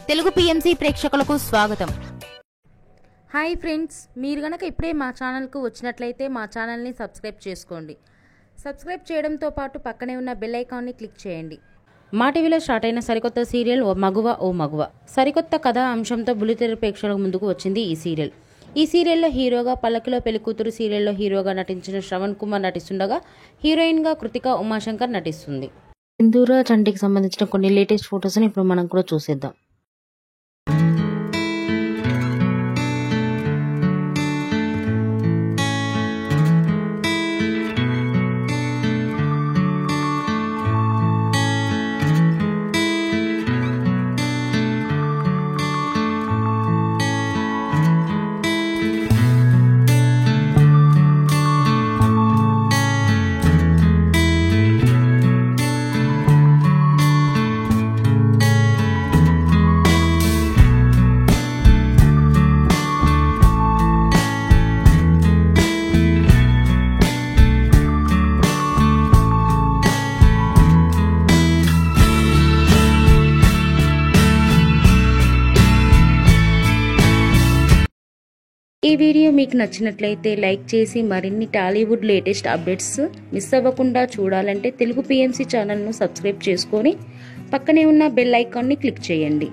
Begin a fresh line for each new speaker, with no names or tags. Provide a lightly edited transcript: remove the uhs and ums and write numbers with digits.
Telugu PMC ప్రేక్షకులకు స్వాగతం.
Hi friends, మీరు గనక ఇప్పుడే మా ఛానల్కు వచ్చినట్లయితే మా ఛానల్ని సబ్స్క్రైబ్ చేసుకోండి. సబ్స్క్రైబ్ చేయడంతో పాటు పక్కనే ఉన్న బెల్ ఐకాన్ని క్లిక్ చేయండి. మా టీవీలో స్టార్ట్ అయిన సరికొత్త సీరియల్ ఓ మగువ. సరికొత్త కథా అంశంతో బుల్లితెర ప్రేక్షకుల ముందుకు వచ్చింది ఈ సీరియల్. ఈ సీరియల్లో హీరోగా పల్లకిలో పెళ్లికూతురు సీరియల్లో హీరోగా నటించిన శ్రవణ్ కుమార్ నటిస్తుండగా హీరోయిన్గా కృతిక ఉమాశంకర్ నటిస్తుంది. సింధూర చంటికి సంబంధించిన కొన్ని లేటెస్ట్ ఫొటోస్ని ఇప్పుడు మనం కూడా చూసేద్దాం. ఈ వీడియో మీకు నచ్చినట్లయితే లైక్ చేసి మరిన్ని టాలీవుడ్ లేటెస్ట్ అప్డేట్స్ మిస్ అవ్వకుండా చూడాలంటే తెలుగు పిఎంసి ఛానల్ను సబ్స్క్రైబ్ చేసుకొని పక్కనే ఉన్న బెల్ ఐకాన్ని క్లిక్ చేయండి.